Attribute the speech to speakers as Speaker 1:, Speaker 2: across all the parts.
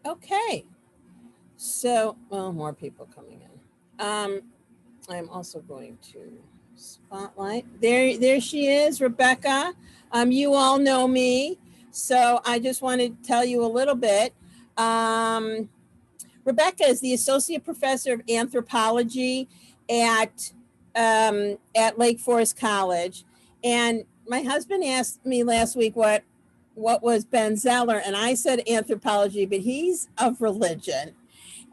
Speaker 1: Okay, so, well, more people coming in. I'm also going to spotlight. There she is, Rebecca. You all know me, so I just want to tell you a little bit. Um, Rebecca is the associate professor of anthropology at at Lake Forest College, and my husband asked me last week what was Ben Zeller, and I said anthropology, but he's of religion.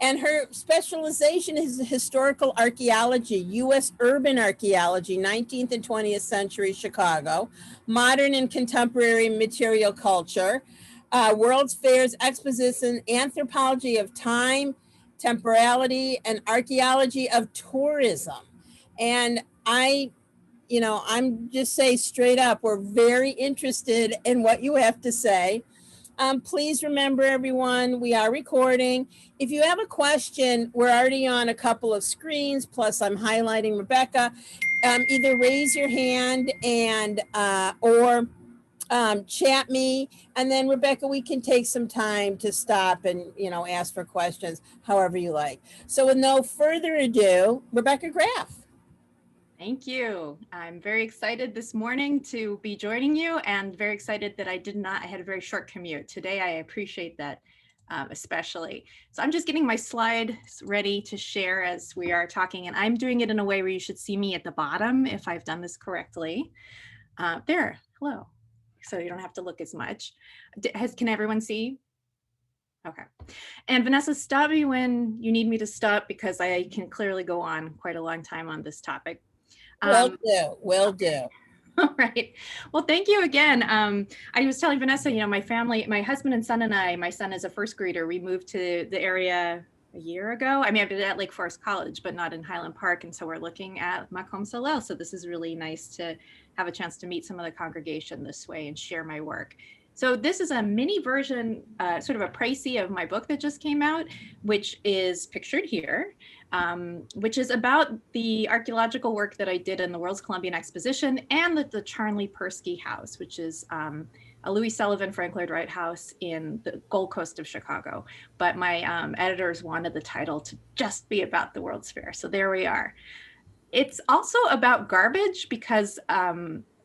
Speaker 1: And her specialization is historical archaeology, U.S. urban archaeology, 19th and 20th century Chicago, modern and contemporary material culture, World's Fairs exposition, anthropology of time, temporality, and archaeology of tourism. And I'm just say straight up, we're very interested in what you have to say. Please remember, everyone, we are recording. If you have a question, we're already on a couple of screens, plus I'm highlighting Rebecca. Either raise your hand and or chat me, and then Rebecca, we can take some time to stop and ask for questions, however you like. So, with no further ado, Rebecca Graff.
Speaker 2: Thank you. I'm very excited this morning to be joining you and very excited that I had a very short commute. Today, I appreciate that especially. So I'm just getting my slides ready to share as we are talking, and I'm doing it in a way where you should see me at the bottom if I've done this correctly. There, hello. So you don't have to look as much. Can everyone see? Okay. And Vanessa, stop me when you need me to stop because I can clearly go on quite a long time on this topic.
Speaker 1: Will do. Will do.
Speaker 2: All right. Well, thank you again. I was telling Vanessa, my family, my husband and son and I, my son is a first grader. We moved to the area a year ago. I mean, I've been at Lake Forest College, but not in Highland Park. And so we're looking at Macomb Salel. So this is really nice to have a chance to meet some of the congregation this way and share my work. So this is a mini version, sort of a précis of my book that just came out, which is pictured here. Which is about the archaeological work that I did in the World's Columbian Exposition and the Charnley Persky House, which is a Louis Sullivan Frank Lloyd Wright house in the Gold Coast of Chicago. But my editors wanted the title to just be about the World's Fair. So there we are. It's also about garbage because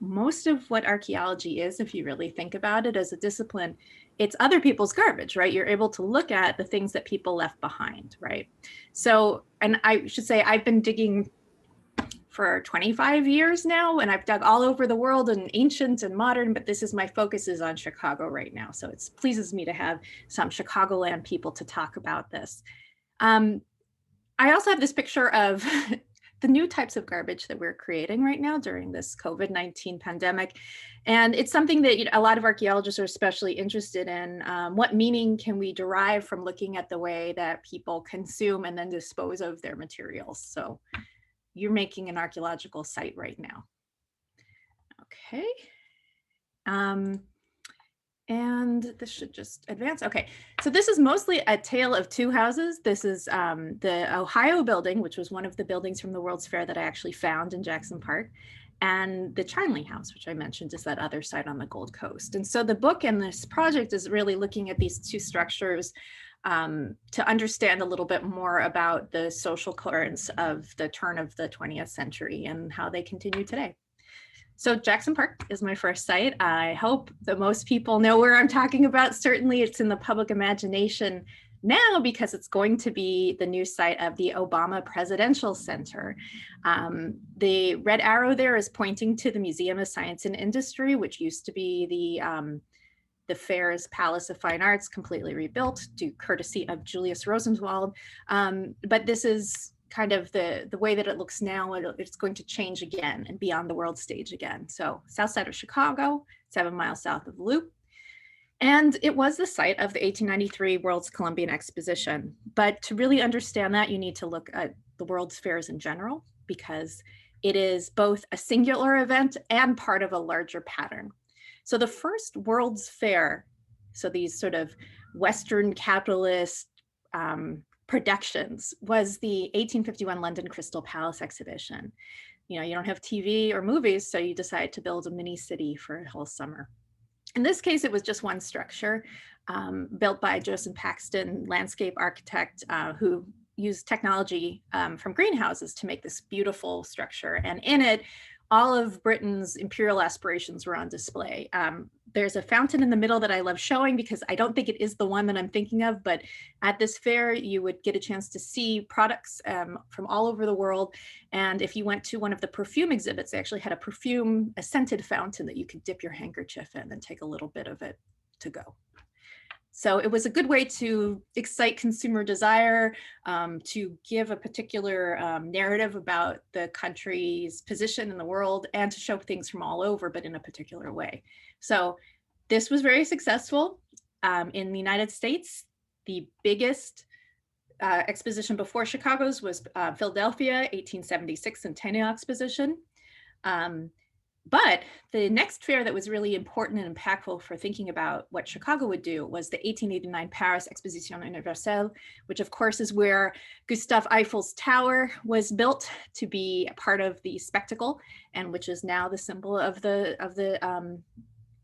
Speaker 2: most of what archaeology is, if you really think about it as a discipline, it's other people's garbage, right? You're able to look at the things that people left behind, right? So, and I should say, I've been digging for 25 years now, and I've dug all over the world and ancient and modern, but my focus is on Chicago right now. So it pleases me to have some Chicagoland people to talk about this. I also have this picture of the new types of garbage that we're creating right now during this COVID-19 pandemic. And it's something that a lot of archaeologists are especially interested in. What meaning can we derive from looking at the way that people consume and then dispose of their materials? So you're making an archaeological site right now. Okay. And this should just advance. Okay, so this is mostly a tale of two houses. This is the Ohio building, which was one of the buildings from the World's Fair that I actually found in Jackson Park. And the Charnley House, which I mentioned, is that other site on the Gold Coast. And so the book and this project is really looking at these two structures to understand a little bit more about the social currents of the turn of the 20th century and how they continue today. So Jackson Park is my first site. I hope that most people know where I'm talking about. Certainly it's in the public imagination now because it's going to be the new site of the Obama Presidential Center. The red arrow there is pointing to the Museum of Science and Industry, which used to be the fair's Palace of Fine Arts, completely rebuilt due courtesy of Julius Rosenwald. But this is kind of the way that it looks now. It's going to change again and be on the world stage again. So south side of Chicago, 7 miles south of the Loop. And it was the site of the 1893 World's Columbian Exposition. But to really understand that, you need to look at the World's Fairs in general, because it is both a singular event and part of a larger pattern. So the first World's Fair, so these sort of Western capitalist productions, was the 1851 London Crystal Palace exhibition. You don't have TV or movies, so you decide to build a mini city for a whole summer. In this case, it was just one structure built by Joseph Paxton, landscape architect, who used technology from greenhouses to make this beautiful structure. And in it, all of Britain's imperial aspirations were on display. There's a fountain in the middle that I love showing because I don't think it is the one that I'm thinking of, but at this fair, you would get a chance to see products from all over the world. And if you went to one of the perfume exhibits, they actually had a scented fountain that you could dip your handkerchief in and take a little bit of it to go. So it was a good way to excite consumer desire, to give a particular narrative about the country's position in the world, and to show things from all over, but in a particular way. So this was very successful. In the United States, the biggest exposition before Chicago's was Philadelphia, 1876 Centennial Exposition. But the next fair that was really important and impactful for thinking about what Chicago would do was the 1889 Paris Exposition Universelle, which of course is where Gustave Eiffel's tower was built to be a part of the spectacle, and which is now the symbol of the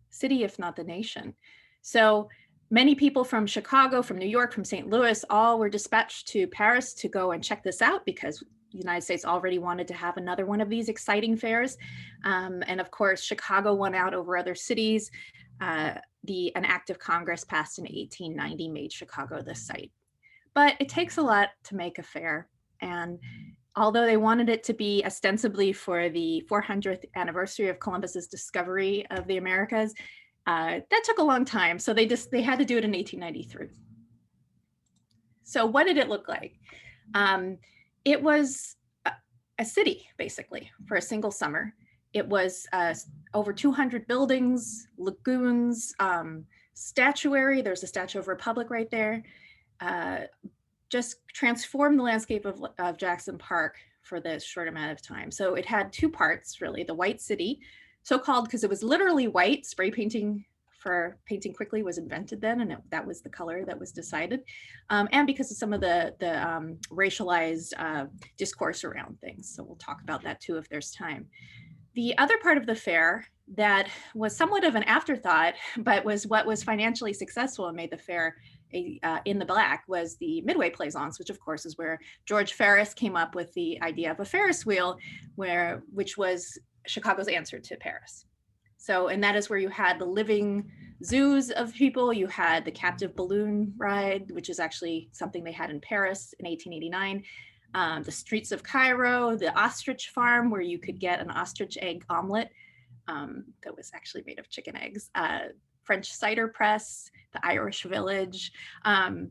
Speaker 2: city, if not the nation. So many people from Chicago, from New York, from St. Louis, all were dispatched to Paris to go and check this out because the United States already wanted to have another one of these exciting fairs. And of course, Chicago won out over other cities. An act of Congress passed in 1890 made Chicago the site. But it takes a lot to make a fair. And although they wanted it to be ostensibly for the 400th anniversary of Columbus's discovery of the Americas, that took a long time. So they had to do it in 1893. So what did it look like? It was a city, basically, for a single summer. It was over 200 buildings, lagoons, statuary. There's a Statue of Republic right there. Just transformed the landscape of Jackson Park for this short amount of time. So it had two parts, really. The White City, so called because it was literally white. Spray painting for painting quickly was invented then, and that was the color that was decided. And because of some of the racialized discourse around things. So we'll talk about that too if there's time. The other part of the fair that was somewhat of an afterthought, but was what was financially successful and made the fair in the black was the Midway Plaisance, which of course is where George Ferris came up with the idea of a Ferris wheel, which was Chicago's answer to Paris. So, and that is where you had the living zoos of people. You had the captive balloon ride, which is actually something they had in Paris in 1889. The streets of Cairo, the ostrich farm, where you could get an ostrich egg omelet that was actually made of chicken eggs. French cider press, the Irish village. And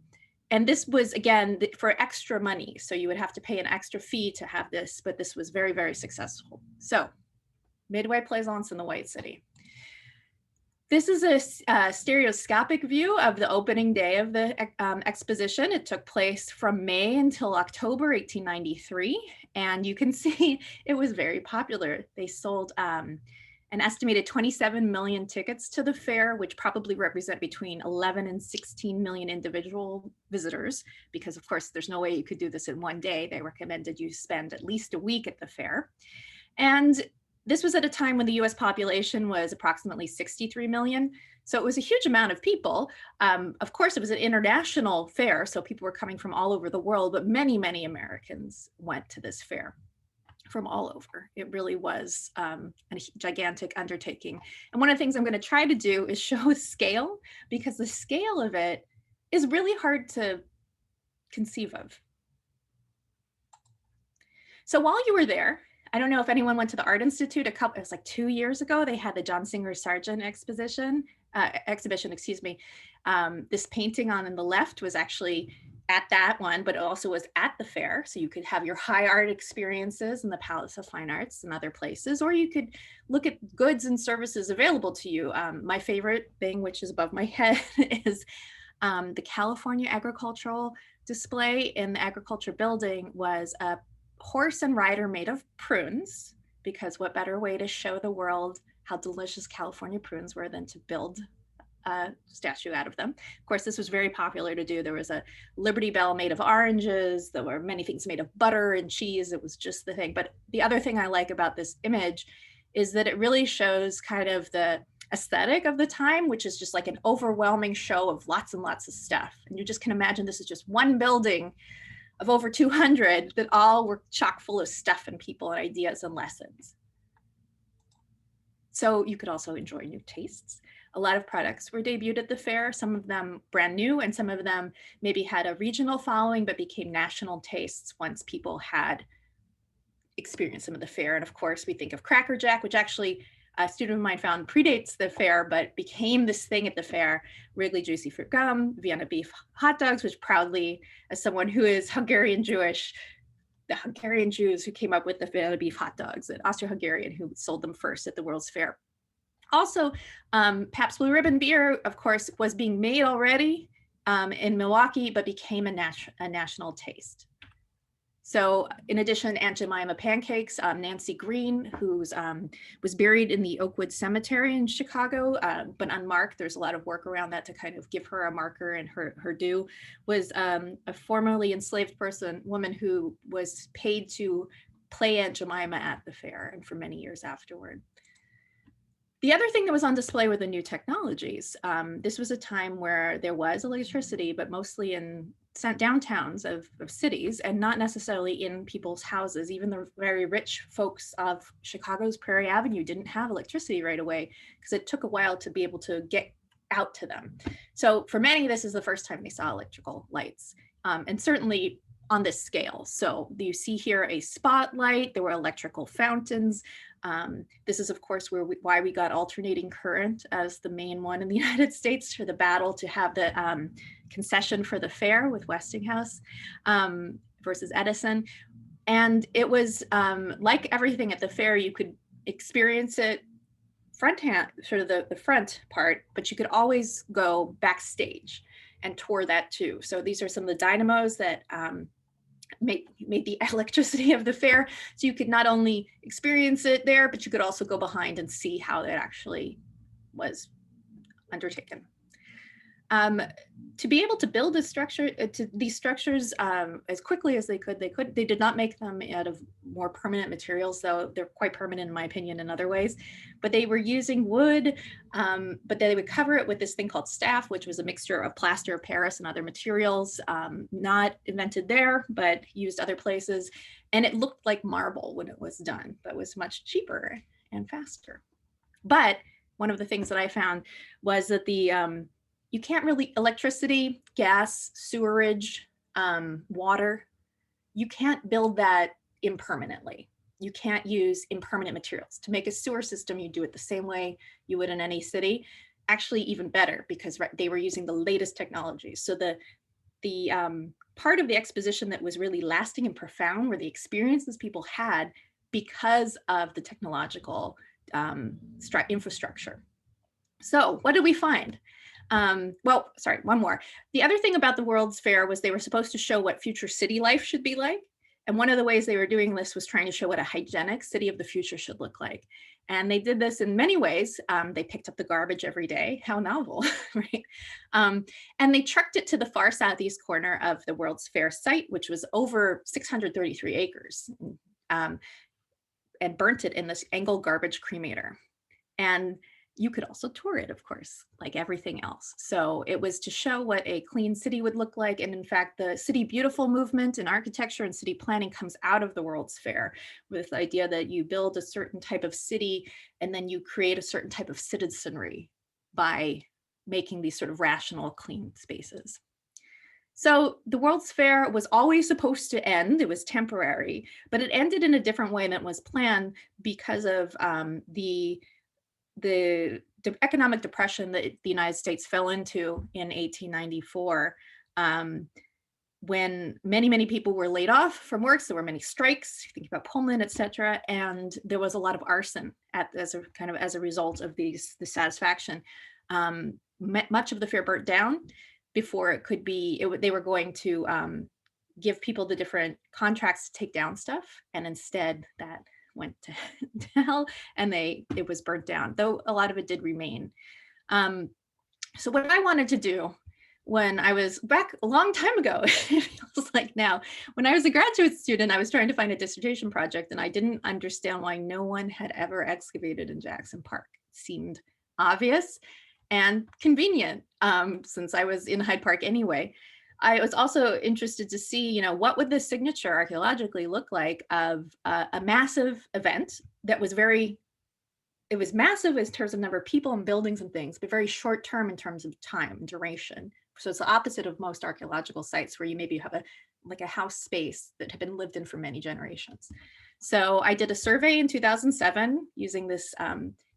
Speaker 2: this was, again, for extra money. So you would have to pay an extra fee to have this, but this was very, very successful. So Midway Plaisance in the White City. This is a stereoscopic view of the opening day of the exposition. It took place from May until October 1893. And you can see it was very popular. They sold an estimated 27 million tickets to the fair, which probably represent between 11 and 16 million individual visitors, because of course, there's no way you could do this in one day. They recommended you spend at least a week at the fair. And this was at a time when the US population was approximately 63 million. So it was a huge amount of people. Of course, it was an international fair, so people were coming from all over the world, but many, many Americans went to this fair from all over. It really was a gigantic undertaking. And one of the things I'm going to try to do is show scale, because the scale of it is really hard to conceive of. So while you were there, I don't know if anyone went to the Art Institute it was like 2 years ago, they had the John Singer Sargent exhibition, excuse me. This painting on the left was actually at that one, but it also was at the fair. So you could have your high art experiences in the Palace of Fine Arts and other places, or you could look at goods and services available to you. My favorite thing, which is above my head, is the California Agricultural Display in the Agriculture Building was a horse and rider made of prunes, because what better way to show the world how delicious California prunes were than to build a statue out of them. Of course, this was very popular to do. There was a Liberty Bell made of oranges. There were many things made of butter and cheese. It was just the thing. But the other thing I like about this image is that it really shows kind of the aesthetic of the time, which is just like an overwhelming show of lots and lots of stuff. And you just can imagine this is just one building of over 200 that all were chock full of stuff and people and ideas and lessons. So you could also enjoy new tastes. A lot of products were debuted at the fair, some of them brand new, and some of them maybe had a regional following but became national tastes once people had experienced some of the fair. And of course, we think of Cracker Jack, which actually a student of mine found predates the fair, but became this thing at the fair. Wrigley Juicy Fruit Gum, Vienna Beef hot dogs, which proudly, as someone who is Hungarian Jewish, the Hungarian Jews who came up with the Vienna Beef hot dogs, and Austro-Hungarian who sold them first at the World's Fair. Also, Pabst Blue Ribbon beer, of course, was being made already in Milwaukee, but became a national taste. So in addition, Aunt Jemima pancakes, Nancy Green, who's was buried in the Oakwood Cemetery in Chicago, but unmarked. There's a lot of work around that to kind of give her a marker and her due, was a formerly enslaved woman who was paid to play Aunt Jemima at the fair and for many years afterward. The other thing that was on display were the new technologies. This was a time where there was electricity, but mostly in downtowns of cities and not necessarily in people's houses. Even the very rich folks of Chicago's Prairie Avenue didn't have electricity right away because it took a while to be able to get out to them. So for many, this is the first time they saw electrical lights, and certainly on this scale. So you see here a spotlight, there were electrical fountains. This is of course why we got alternating current as the main one in the United States for the battle to have the concession for the fair with Westinghouse versus Edison. And it was like everything at the fair, you could experience it sort of the front part, but you could always go backstage and tour that too. So these are some of the dynamos that made the electricity of the fair. So you could not only experience it there, but you could also go behind and see how it actually was undertaken. To be able to build these structures as quickly as they could. They did not make them out of more permanent materials, though they're quite permanent in my opinion in other ways. But they were using wood, but they would cover it with this thing called staff, which was a mixture of plaster of Paris and other materials, not invented there, but used other places. And it looked like marble when it was done, but was much cheaper and faster. But one of the things that I found was that you can't really, electricity, gas, sewerage, water, you can't build that impermanently. You can't use impermanent materials. To make a sewer system, you do it the same way you would in any city, actually even better because they were using the latest technologies. So the part of the exposition that was really lasting and profound were the experiences people had because of the technological infrastructure. So what did we find? Well, sorry, one more. The other thing about the World's Fair was they were supposed to show what future city life should be like. And one of the ways they were doing this was trying to show what a hygienic city of the future should look like. And they did this in many ways. They picked up the garbage every day. How novel, right? And they trucked it to the far southeast corner of the World's Fair site, which was over 633 acres, and burnt it in this angle garbage cremator. And you could also tour it, of course, like everything else. So it was to show what a clean city would look like. And in fact, the City Beautiful movement in architecture and city planning comes out of the World's Fair with the idea that you build a certain type of city and then you create a certain type of citizenry by making these sort of rational, clean spaces. So the World's Fair was always supposed to end. It was temporary, but it ended in a different way than was planned because of the economic depression that the United States fell into in 1894, when many people were laid off from work. So there were many strikes, think about Pullman, et cetera. And there was a lot of arson as a result of the dissatisfaction. Much of the fair burnt down before it could be, they were going to give people the different contracts to take down stuff. And instead that went to hell and it was burnt down, though a lot of it did remain. So what I wanted to do when I was back a long time ago, it feels like now, when I was a graduate student, I was trying to find a dissertation project and I didn't understand why no one had ever excavated in Jackson Park. It seemed obvious and convenient, since I was in Hyde Park anyway. I was also interested to see, you know, what would the signature archaeologically look like of a massive event that was it was massive in terms of number of people and buildings and things, but very short term in terms of time and duration. So it's the opposite of most archaeological sites where you maybe have like a house space that had been lived in for many generations. So I did a survey in 2007 using this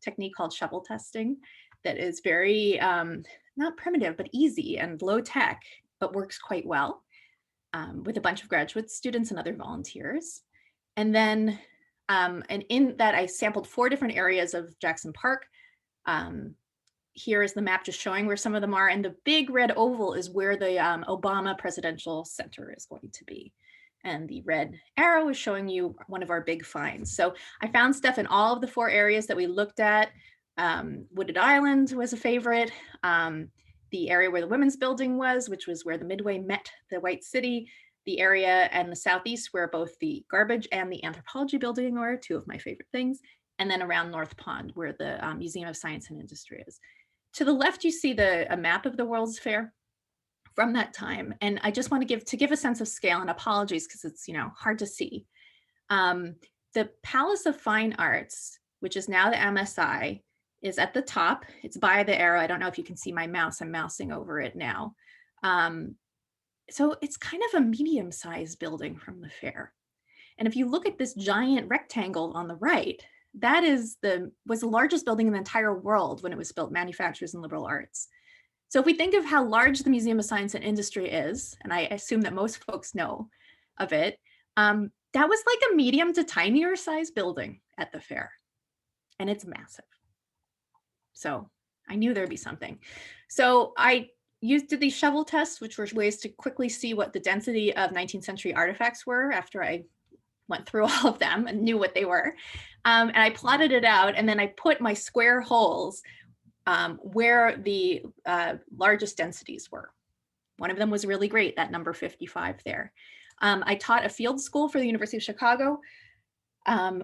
Speaker 2: technique called shovel testing that is very, not primitive, but easy and low tech, but works quite well with a bunch of graduate students and other volunteers. And then, and in that I sampled 4 different areas of Jackson Park. Here is the map just showing where some of them are. And the big red oval is where the Obama Presidential Center is going to be. And the red arrow is showing you one of our big finds. So I found stuff in all of the 4 areas that we looked at. Wooded Island was a favorite. The area where the women's building was, which was where the Midway met the White City. The area and the southeast where both the garbage and the anthropology building were, 2 of my favorite things. And then around North Pond where the Museum of Science and Industry is. To the left, you see a map of the World's Fair from that time. And I just want to give a sense of scale, and apologies because it's, you know, hard to see. The Palace of Fine Arts, which is now the MSI, is at the top. It's by the arrow. I don't know if you can see my mouse. I'm mousing over it now. So it's kind of a medium-sized building from the fair. And if you look at this giant rectangle on the right, that was the largest building in the entire world when it was built, manufacturers and liberal arts. So if we think of how large the Museum of Science and Industry is, and I assume that most folks know of it, that was like a medium to tinier size building at the fair. And it's massive. So I knew there'd be something. So I did these shovel tests, which were ways to quickly see what the density of 19th century artifacts were after I went through all of them and knew what they were. And I plotted it out, and then I put my square holes where the largest densities were. One of them was really great, that number 55 there. I taught a field school for the University of Chicago,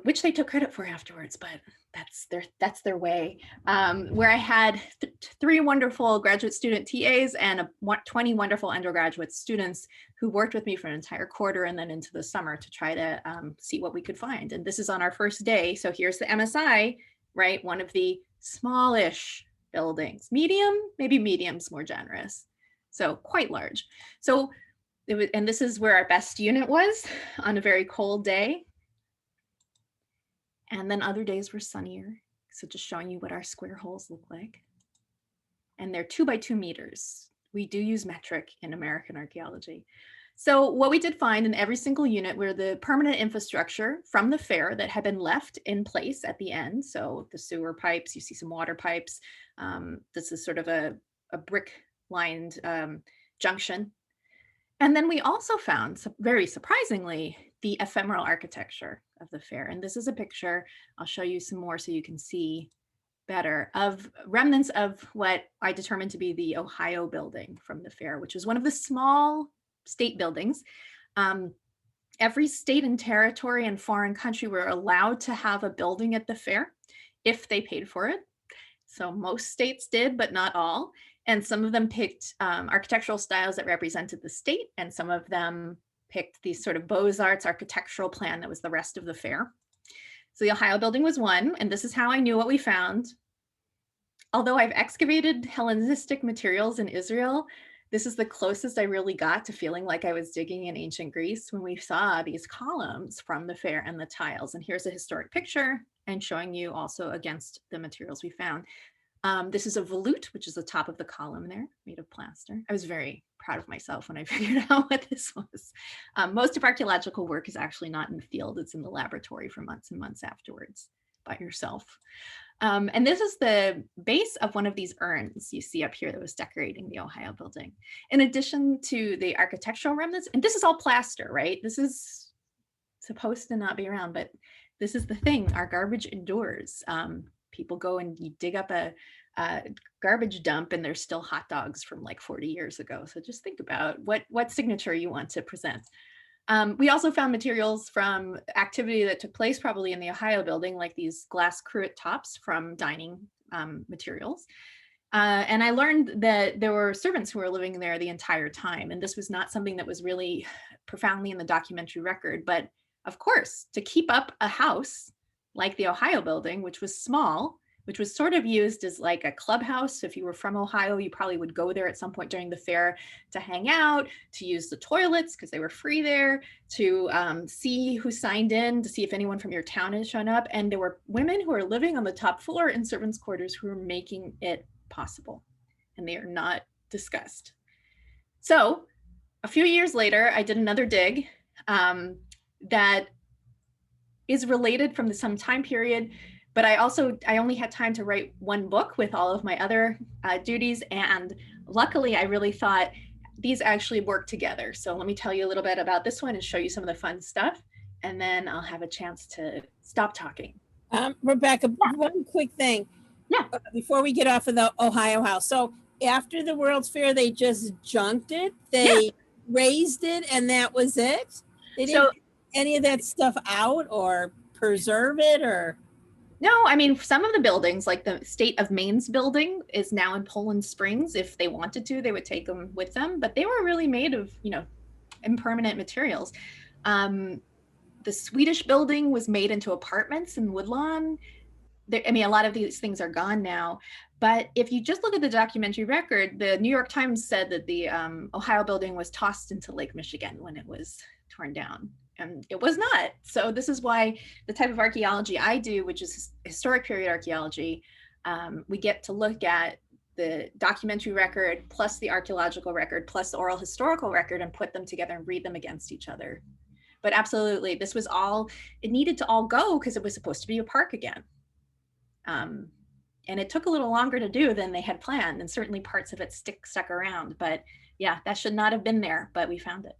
Speaker 2: which they took credit for afterwards, but that's their way, where I had 3 wonderful graduate student TAs and 20 wonderful undergraduate students who worked with me for an entire quarter and then into the summer to try to see what we could find. And this is on our first day. So here's the MSI, right? One of the smallish buildings, medium, maybe medium's more generous. So quite large. So and this is where our best unit was on a very cold day. And then other days were sunnier. So just showing you what our square holes look like. And they're 2 by 2 meters. We do use metric in American archaeology. So what we did find in every single unit were the permanent infrastructure from the fair that had been left in place at the end. So the sewer pipes, you see some water pipes. This is sort of a brick lined junction. And then we also found, very surprisingly, the ephemeral architecture of the fair. And this is a picture, I'll show you some more so you can see better, of remnants of what I determined to be the Ohio building from the fair, which was one of the small state buildings. Every state and territory and foreign country were allowed to have a building at the fair if they paid for it. So most states did, but not all. And some of them picked architectural styles that represented the state, and some of them picked these sort of Beaux-Arts architectural plan that was the rest of the fair. So the Ohio building was one, and this is how I knew what we found. Although I've excavated Hellenistic materials in Israel, this is the closest I really got to feeling like I was digging in ancient Greece when we saw these columns from the fair and the tiles. And here's a historic picture and showing you also against the materials we found. This is a volute, which is the top of the column there, made of plaster. I was very proud of myself when I figured out what this was. Most of archaeological work is actually not in the field. It's in the laboratory for months and months afterwards by yourself. And this is the base of one of these urns you see up here that was decorating the Ohio building. In addition to the architectural remnants, and this is all plaster, right? This is supposed to not be around, but this is the thing, our garbage endures. People go and you dig up a garbage dump and there's still hot dogs from like 40 years ago. So just think about what signature you want to present. We also found materials from activity that took place probably in the Ohio building, like these glass cruet tops from dining materials. And I learned that there were servants who were living there the entire time. And this was not something that was really profoundly in the documentary record. But of course, to keep up a house like the Ohio building, which was small, which was sort of used as like a clubhouse. If you were from Ohio, you probably would go there at some point during the fair to hang out, to use the toilets because they were free there, to see who signed in, to see if anyone from your town had shown up. And there were women who were living on the top floor in servants' quarters who were making it possible, and they are not discussed. So a few years later, I did another dig that is related from some time period, but I only had time to write one book with all of my other duties. And luckily, I really thought these actually work together. So let me tell you a little bit about this one and show you some of the fun stuff. And then I'll have a chance to stop talking.
Speaker 1: Rebecca, one quick thing.
Speaker 2: Yeah.
Speaker 1: Before we get off of the Ohio house. So after the World's Fair, they just junked it. They raised it and that was it. They didn't take any of that stuff out or preserve it or?
Speaker 2: No, I mean, some of the buildings, like the State of Maine's building is now in Poland Springs. If they wanted to, they would take them with them, but they were really made of, impermanent materials. The Swedish building was made into apartments in Woodlawn. I mean, a lot of these things are gone now, but if you just look at the documentary record, the New York Times said that the Ohio building was tossed into Lake Michigan when it was torn down. And it was not. So this is why the type of archaeology I do, which is historic period archaeology, we get to look at the documentary record plus the archaeological record plus the oral historical record and put them together and read them against each other. But absolutely, this was all, it needed to all go because it was supposed to be a park again. And it took a little longer to do than they had planned, and certainly parts of it stuck around. But yeah, that should not have been there, but we found it.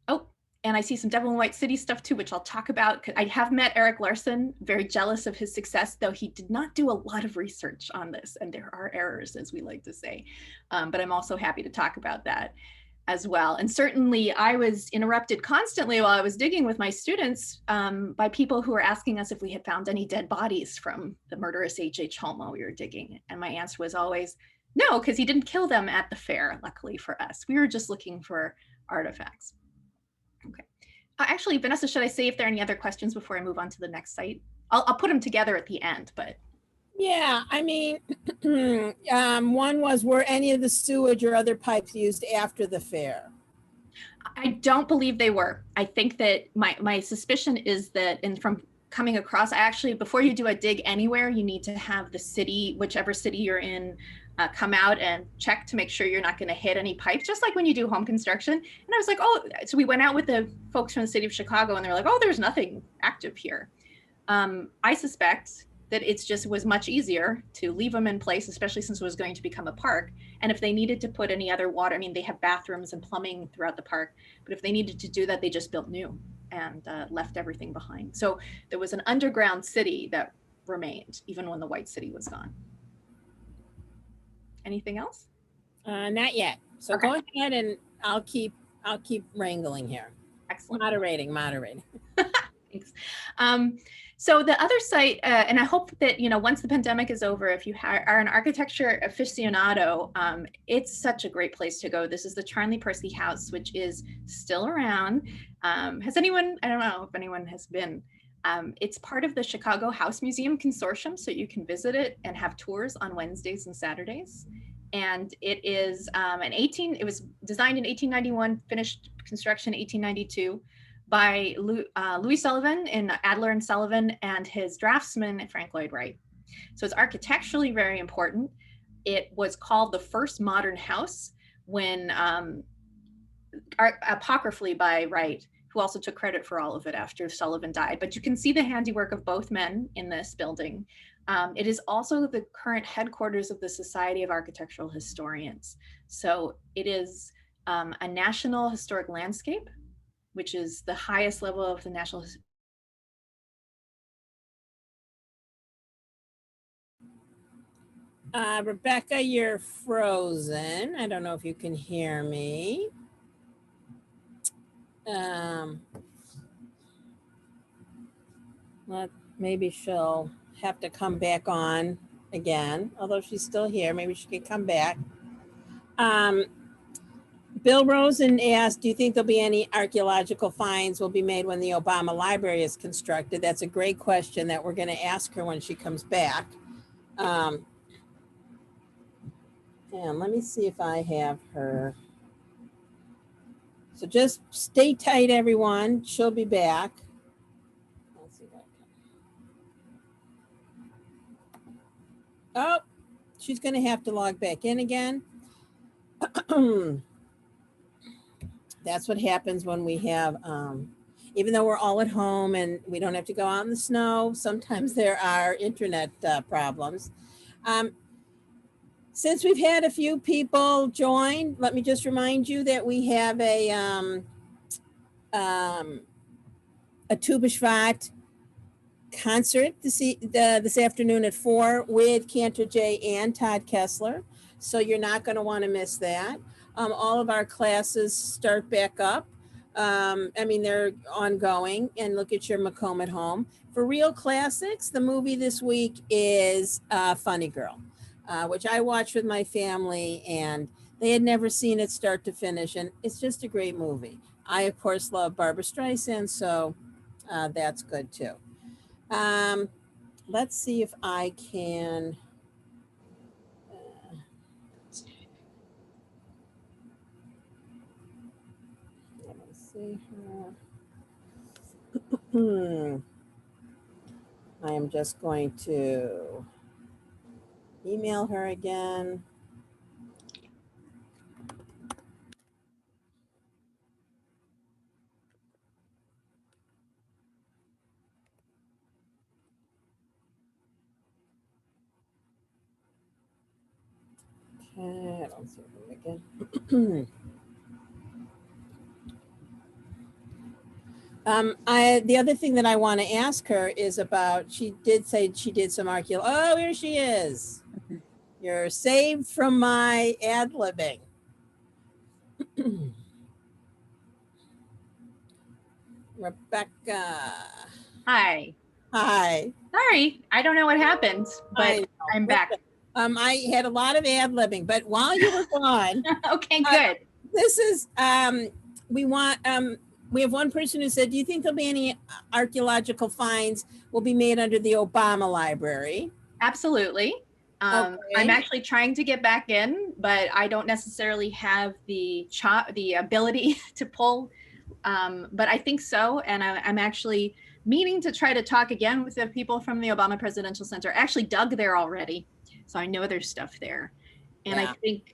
Speaker 2: Oh, and I see some Devil in White City stuff too, which I'll talk about. I have met Eric Larson, very jealous of his success, though he did not do a lot of research on this, and there are errors, as we like to say. But I'm also happy to talk about that as well. And certainly I was interrupted constantly while I was digging with my students by people who were asking us if we had found any dead bodies from the murderous H.H. home while we were digging. And my answer was always, no, because he didn't kill them at the fair, luckily for us. We were just looking for artifacts. Okay. Actually, Vanessa, should I say if there are any other questions before I move on to the next site? I'll put them together at the end, but.
Speaker 1: Yeah, I mean, one was, were any of the sewage or other pipes used after the fair?
Speaker 2: I don't believe they were. I think that my suspicion is that, and from coming across, actually, before you do a dig anywhere, you need to have the city, whichever city you're in, come out and check to make sure you're not going to hit any pipes, just like when you do home construction. And I was like, oh, so we went out with the folks from the city of Chicago and they're like, oh, there's nothing active here. I suspect that it's just was much easier to leave them in place, especially since it was going to become a park. And if they needed to put any other water, I mean, they have bathrooms and plumbing throughout the park, but if they needed to do that, they just built new and left everything behind. So there was an underground city that remained even when the White City was gone. Anything else?
Speaker 1: Not yet. So okay. Go ahead and I'll keep wrangling here.
Speaker 2: Excellent.
Speaker 1: Moderating.
Speaker 2: Thanks. So the other site, and I hope that, once the pandemic is over, if you are an architecture aficionado, it's such a great place to go. This is the Charnley Persky House, which is still around. Has anyone, I don't know if anyone has been, it's part of the Chicago House Museum Consortium, so you can visit it and have tours on Wednesdays and Saturdays. And it is it was designed in 1891, finished construction 1892. By Louis Sullivan and Adler and Sullivan and his draftsman, Frank Lloyd Wright. So it's architecturally very important. It was called the first modern house when apocryphally by Wright, who also took credit for all of it after Sullivan died. But you can see the handiwork of both men in this building. It is also the current headquarters of the Society of Architectural Historians. So it is a National Historic Landscape, which is the highest level of the National.
Speaker 1: Rebecca, you're frozen. I don't know if you can hear me. Maybe she'll have to come back on again, although she's still here. Maybe she could come back. Bill Rosen asked, do you think there'll be any archaeological finds will be made when the Obama Library is constructed? That's a great question that we're going to ask her when she comes back. And let me see if I have her. So just stay tight, everyone. She'll be back. Let's see if I can. Oh, she's going to have to log back in again. That's what happens when we have, even though we're all at home and we don't have to go out in the snow, sometimes there are internet problems. Since we've had a few people join, let me just remind you that we have a Tu B'Shvat concert this afternoon at 4 with Cantor J and Todd Kessler. So you're not going to want to miss that. All of our classes start back up. I mean, they're ongoing, and look at your Macomb at Home. For Real Classics, the movie this week is Funny Girl, which I watched with my family, and they had never seen it start to finish, and it's just a great movie. I, of course, love Barbara Streisand, so that's good too. Let's see if I can. Let me see her. I am just going to email her again. Okay, I don't see her again. The other thing that I want to ask her is about, she did say she did some archaeology. Oh, here she is. You're saved from my ad-libbing. Rebecca.
Speaker 2: Hi.
Speaker 1: Hi.
Speaker 2: Sorry, I don't know what happened, but I'm back.
Speaker 1: I had a lot of ad-libbing, but while you were gone.
Speaker 2: Okay, good.
Speaker 1: This is, we have one person who said, do you think there'll be any archaeological finds will be made under the Obama Library?
Speaker 2: Absolutely.
Speaker 1: Okay.
Speaker 2: I'm actually trying to get back in, but I don't necessarily have the ability to pull, but I think so. And I'm actually meaning to try to talk again with the people from the Obama Presidential Center. I actually dug there already, so I know there's stuff there. And yeah. I think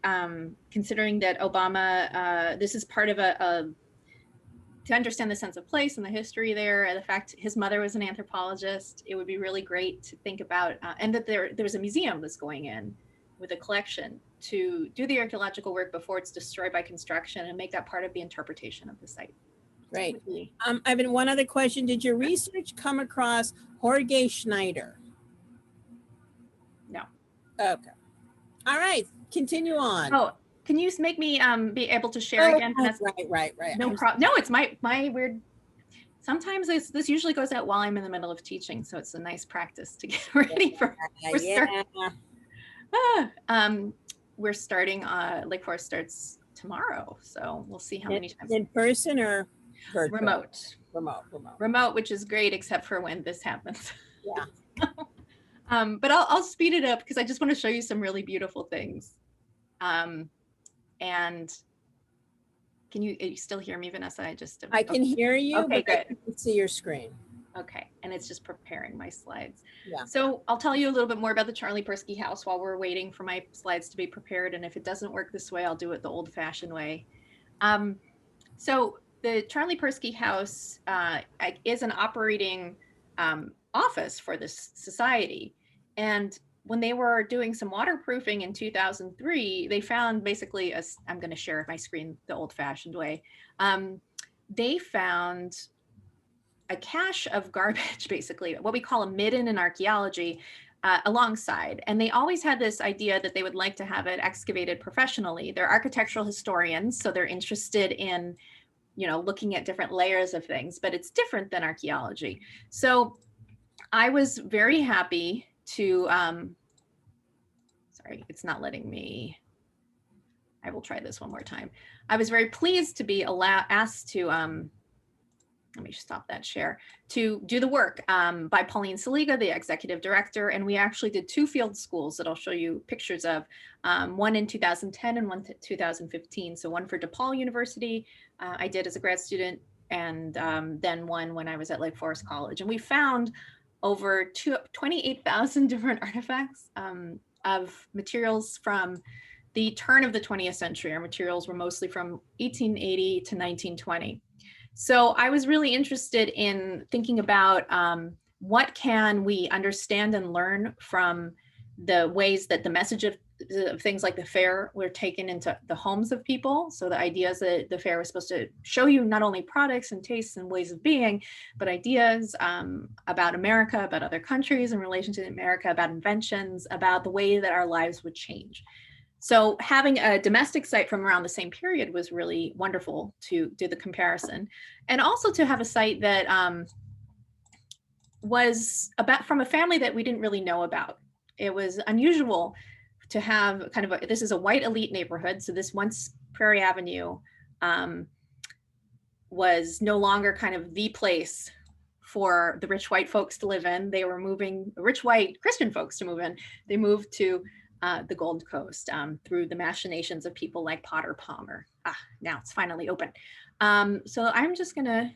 Speaker 2: considering that Obama, this is part of to understand the sense of place and the history there, and the fact his mother was an anthropologist, it would be really great to think about, and that there's a museum that's going in with a collection to do the archaeological work before it's destroyed by construction and make that part of the interpretation of the site.
Speaker 1: Great. Ivan, one other question. Did your research come across Jorge Schneider?
Speaker 2: No.
Speaker 1: Okay. All right. Continue on.
Speaker 2: Oh, can you make me be able to share again?
Speaker 1: Right.
Speaker 2: No problem. No, it's my weird. Sometimes this usually goes out while I'm in the middle of teaching, so it's a nice practice to get ready for. We're starting. Lake Forest starts tomorrow, so we'll see how many times.
Speaker 1: In person or virtual?
Speaker 2: Remote, which is great, except for when this happens.
Speaker 1: Yeah.
Speaker 2: But I'll speed it up because I just want to show you some really beautiful things. And can you still hear me, Vanessa?
Speaker 1: I can hear you,
Speaker 2: okay,
Speaker 1: but
Speaker 2: good.
Speaker 1: I can see your screen.
Speaker 2: Okay, and it's just preparing my slides.
Speaker 1: Yeah. So
Speaker 2: I'll tell you a little bit more about the Charlie Persky house while we're waiting for my slides to be prepared. And if it doesn't work this way, I'll do it the old-fashioned way. So the Charlie Persky house is an operating office for this society. And when they were doing some waterproofing in 2003, they found basically, I'm going to share my screen the old-fashioned way. They found a cache of garbage, basically, what we call a midden in archaeology, alongside. And they always had this idea that they would like to have it excavated professionally. They're architectural historians, so they're interested in, looking at different layers of things, but it's different than archaeology. So I was very happy to, sorry, it's not letting me. I will try this one more time. I was very pleased to be asked to, let me stop that share, to do the work by Pauline Saliga, the executive director. And we actually did 2 field schools that I'll show you pictures of, one in 2010 and one in 2015. So one for DePaul University, I did as a grad student, and then one when I was at Lake Forest College. And we found over 28,000 different artifacts of materials from the turn of the 20th century. Our materials were mostly from 1880 to 1920. So I was really interested in thinking about what can we understand and learn from the ways that the message of things like the fair were taken into the homes of people. So the ideas that the fair was supposed to show you not only products and tastes and ways of being, but ideas about America, about other countries in relation to America, about inventions, about the way that our lives would change. So having a domestic site from around the same period was really wonderful to do the comparison. And also to have a site that was about from a family that we didn't really know about. It was unusual to have kind of this is a white elite neighborhood. So this once Prairie Avenue was no longer kind of the place for the rich white folks to live in. They were moving, rich white Christian folks to move in. They moved to the Gold Coast through the machinations of people like Potter Palmer. Now it's finally open. So I'm just gonna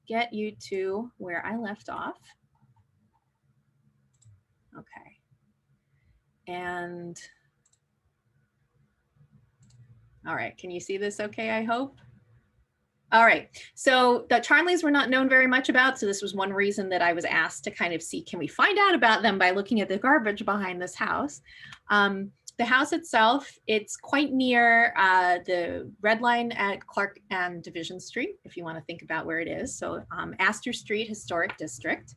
Speaker 2: get you to where I left off. Okay. And, all right, can you see this okay, I hope? All right, so the Charnleys were not known very much about, so this was one reason that I was asked to kind of see, can we find out about them by looking at the garbage behind this house? The house itself, it's quite near the Red Line at Clark and Division Street, if you want to think about where it is. So Astor Street Historic District.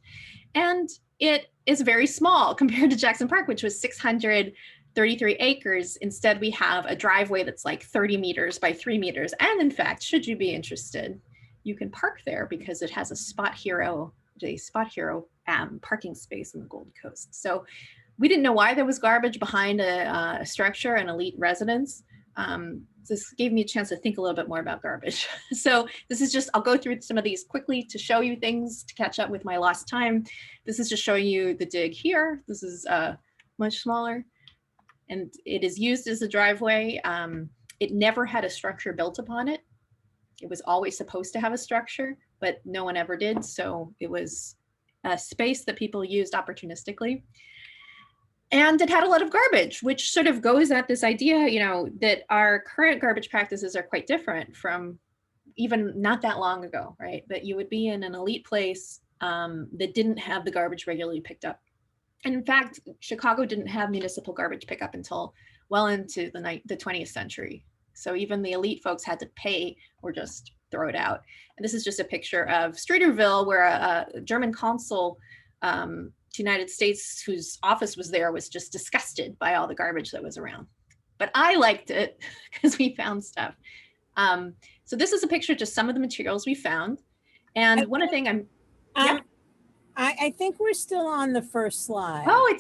Speaker 2: And it is very small compared to Jackson Park, which was 633 acres. Instead, we have a driveway that's like 30 meters by 3 meters. And in fact, should you be interested, you can park there because it has a Spot Hero parking space in the Gold Coast. So we didn't know why there was garbage behind a structure, an elite residence. This gave me a chance to think a little bit more about garbage. So this is just, I'll go through some of these quickly to show you things to catch up with my lost time. This is just showing you the dig here. This is much smaller. And it is used as a driveway. It never had a structure built upon it. It was always supposed to have a structure, but no one ever did. So it was a space that people used opportunistically. And it had a lot of garbage, which sort of goes at this idea, you know, that our current garbage practices are quite different from even not that long ago, right? That you would be in an elite place that didn't have the garbage regularly picked up. And in fact, Chicago didn't have municipal garbage pickup until well into the 20th century. So even the elite folks had to pay or just throw it out. And this is just a picture of Streeterville, where a German consul to the United States, whose office was there, was just disgusted by all the garbage that was around. But I liked it because we found stuff. So this is a picture of just some of the materials we found. And one thing
Speaker 1: I think we're still on the first slide.
Speaker 2: Oh,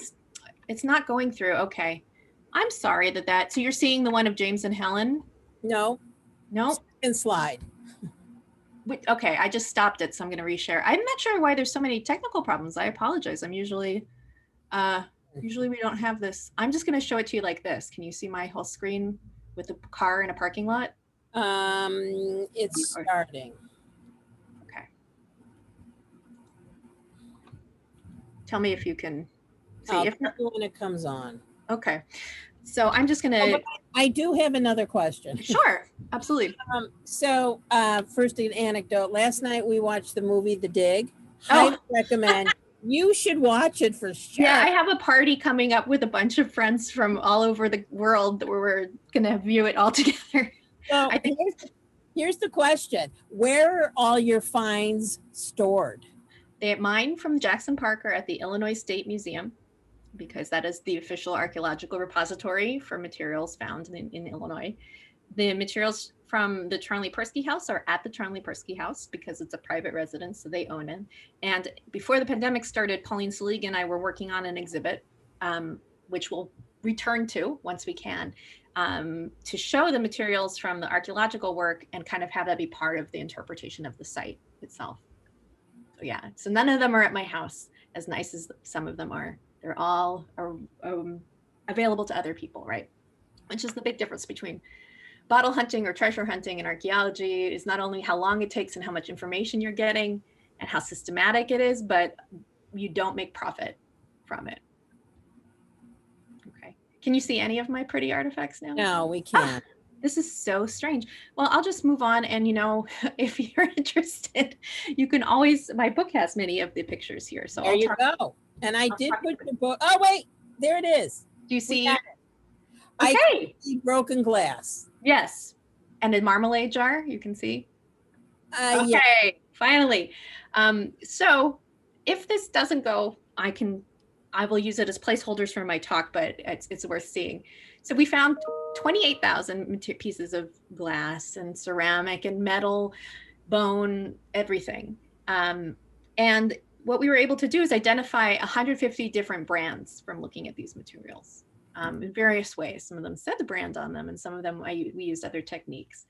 Speaker 2: it's not going through. Okay. I'm sorry that, so you're seeing the one of James and Helen?
Speaker 1: No.
Speaker 2: No?
Speaker 1: Second slide.
Speaker 2: Okay, I just stopped it, so I'm going to reshare. I'm not sure why there's so many technical problems. I apologize. I'm usually we don't have this. I'm just going to show it to you like this. Can you see my whole screen with the car in a parking lot?
Speaker 1: It's starting.
Speaker 2: Okay. Tell me if you can see. If not,
Speaker 1: when it comes on.
Speaker 2: Okay. So I'm just going to.
Speaker 1: I do have another question.
Speaker 2: Sure, absolutely.
Speaker 1: So first, an anecdote. Last night we watched the movie The Dig. I recommend. You should watch it for sure.
Speaker 2: Yeah, I have a party coming up with a bunch of friends from all over the world where we're going to view it all together.
Speaker 1: So
Speaker 2: I think
Speaker 1: here's the question. Where are all your finds stored?
Speaker 2: Mine from Jackson Parker at the Illinois State Museum, because that is the official archaeological repository for materials found in Illinois. The materials from the Charlie Persky House are at the Charlie Persky House because it's a private residence, so they own it. And before the pandemic started, Pauline Saliga and I were working on an exhibit, which we'll return to once we can, to show the materials from the archaeological work and kind of have that be part of the interpretation of the site itself. So yeah, so none of them are at my house, as nice as some of them are. They're all available to other people, right? Which is the big difference between bottle hunting or treasure hunting and archaeology, is not only how long it takes and how much information you're getting and how systematic it is, but you don't make profit from it. Okay. Can you see any of my pretty artifacts now?
Speaker 1: No, we can't.
Speaker 2: This is so strange. Well, I'll just move on. And, you know, if you're interested, you can always, my book has many of the pictures here. So
Speaker 1: there you go. And I did put your book. Oh, wait, there it is.
Speaker 2: Do you see?
Speaker 1: Okay. I see broken glass.
Speaker 2: Yes. And a marmalade jar, you can see. Okay,
Speaker 1: yeah.
Speaker 2: Finally. So if this doesn't go, I will use it as placeholders for my talk, but it's worth seeing. So we found 28,000 pieces of glass and ceramic and metal, bone, everything. And what we were able to do is identify 150 different brands from looking at these materials in various ways. Some of them said the brand on them, and some of them we used other techniques.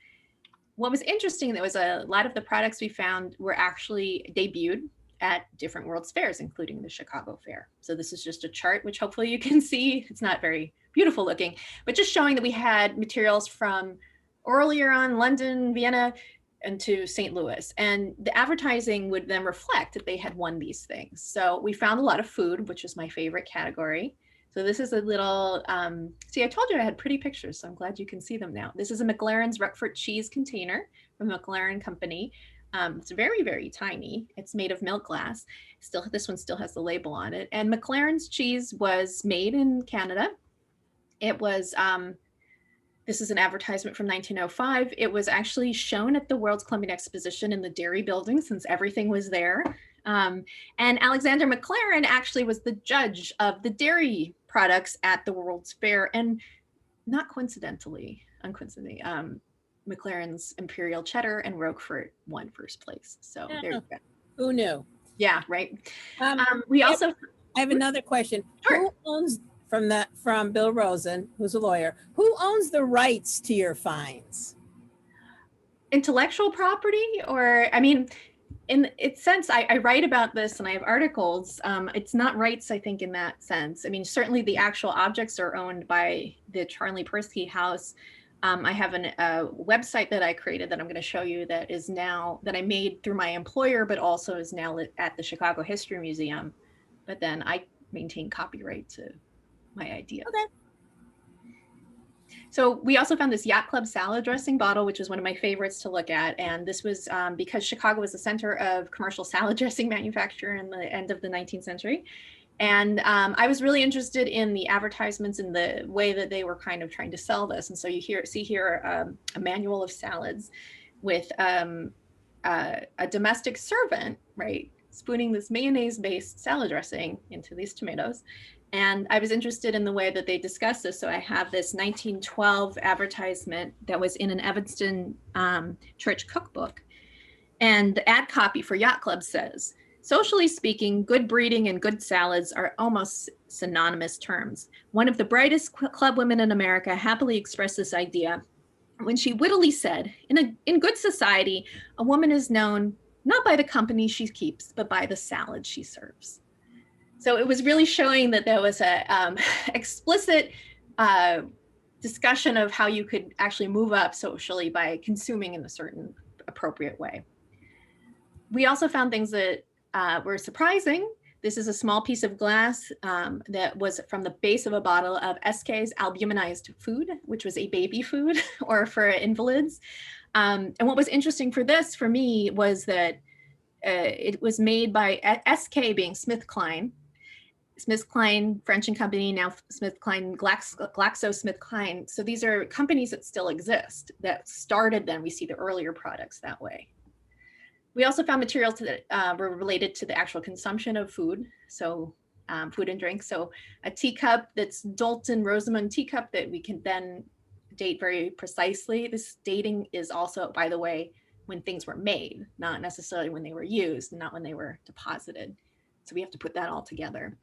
Speaker 2: What was interesting, there was a lot of the products we found were actually debuted at different World's Fairs, including the Chicago Fair. So this is just a chart, which hopefully you can see. It's not very beautiful looking, but just showing that we had materials from earlier on London, Vienna, and to St. Louis. And the advertising would then reflect that they had won these things. So we found a lot of food, which is my favorite category. So this is a little, see, I told you I had pretty pictures, so I'm glad you can see them now. This is a McLaren's Roquefort cheese container from the McLaren Company. It's very, very tiny. It's made of milk glass. Still, this one still has the label on it. And McLaren's cheese was made in Canada. It was, this is an advertisement from 1905. It was actually shown at the World's Columbian Exposition in the Dairy Building, since everything was there. And Alexander McLaren actually was the judge of the dairy products at the World's Fair. And not coincidentally, uncoincidentally, McLaren's Imperial Cheddar and Roquefort won first place. So there you go.
Speaker 1: Who knew?
Speaker 2: Yeah, right. We also,
Speaker 1: I have another question.
Speaker 2: Sure.
Speaker 1: Who owns, from Bill Rosen, who's a lawyer, who owns the rights to your finds?
Speaker 2: Intellectual property, or, I mean, in its sense, I write about this and I have articles. It's not rights, I think, in that sense. I mean, certainly the actual objects are owned by the Charlie Persky House. I have a website that I created that I'm going to show you that is now, that I made through my employer, but also is now at the Chicago History Museum. But then I maintain copyright to my idea.
Speaker 1: Okay.
Speaker 2: So we also found this Yacht Club salad dressing bottle, which is one of my favorites to look at. And this was because Chicago was the center of commercial salad dressing manufacture in the end of the 19th century. And I was really interested in the advertisements and the way that they were kind of trying to sell this. And so you see here a manual of salads with a domestic servant, right, spooning this mayonnaise-based salad dressing into these tomatoes. And I was interested in the way that they discussed this. So I have this 1912 advertisement that was in an Evanston church cookbook. And the ad copy for Yacht Club says, "Socially speaking, good breeding and good salads are almost synonymous terms. One of the brightest club women in America happily expressed this idea when she wittily said, in good society, a woman is known not by the company she keeps, but by the salad she serves." So it was really showing that there was a explicit discussion of how you could actually move up socially by consuming in a certain appropriate way. We also found things that were surprising. This is a small piece of glass that was from the base of a bottle of SK's albuminized food, which was a baby food or for invalids. And what was interesting for this, for me, was that it was made by SK being SmithKline. SmithKline, French and Company, now SmithKline, GlaxoSmithKline. So these are companies that still exist that started them. We see the earlier products that way. We also found materials that were related to the actual consumption of food. So food and drink. So a teacup that's Dalton Rosamond teacup that we can then date very precisely. This dating is also, by the way, when things were made, not necessarily when they were used, not when they were deposited. So we have to put that all together.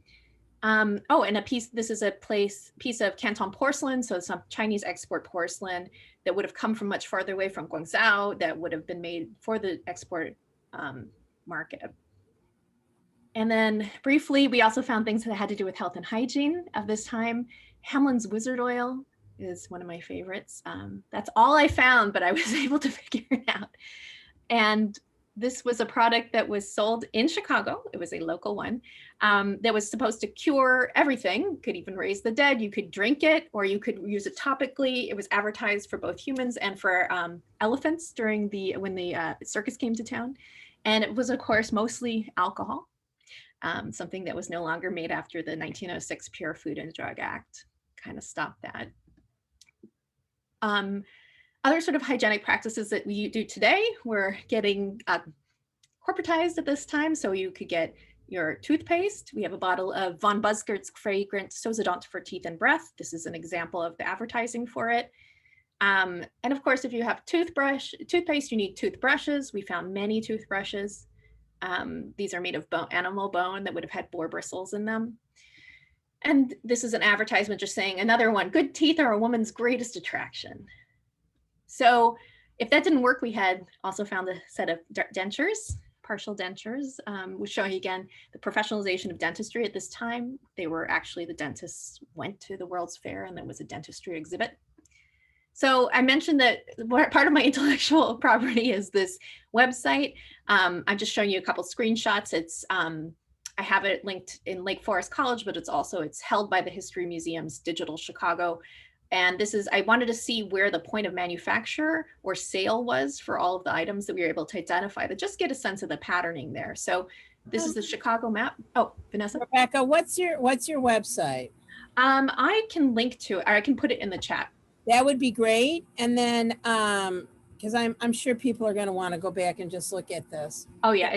Speaker 2: Oh, and this is a piece of Canton porcelain. So some Chinese export porcelain that would have come from much farther away from Guangzhou that would have been made for the export market. And then briefly, we also found things that had to do with health and hygiene of this time. Hamlin's Wizard Oil is one of my favorites. That's all I found, but I was able to figure it out. And this was a product that was sold in Chicago. It was a local one that was supposed to cure everything, could even raise the dead. You could drink it or you could use it topically. It was advertised for both humans and for elephants when the circus came to town. And it was, of course, mostly alcohol, something that was no longer made after the 1906 Pure Food and Drug Act kind of stopped that. Other sort of hygienic practices that we do today were getting corporatized at this time. So you could get your toothpaste. We have a bottle of Von Buskirt's fragrant Sozodont for teeth and breath. This is an example of the advertising for it. And of course, if you have toothpaste, you need toothbrushes. We found many toothbrushes. These are made of animal bone that would have had boar bristles in them. And this is an advertisement just saying another one, good teeth are a woman's greatest attraction. So if that didn't work, we had also found a set of dentures, partial dentures, which showing again the professionalization of dentistry at this time. They were actually, the dentists went to the World's Fair and there was a dentistry exhibit. So I mentioned that part of my intellectual property is this website. I'm just showing you a couple screenshots. It's I have it linked in Lake Forest College, but it's held by the History Museum's Digital Chicago. And this is, I wanted to see where the point of manufacture or sale was for all of the items that we were able to identify, to just get a sense of the patterning there. So this is the Chicago map. Oh, Vanessa?
Speaker 1: Rebecca, what's your website?
Speaker 2: I can link to it, or I can put it in the chat.
Speaker 1: That would be great. And then, because I'm sure people are going to want to go back and just look at this.
Speaker 2: Oh yeah,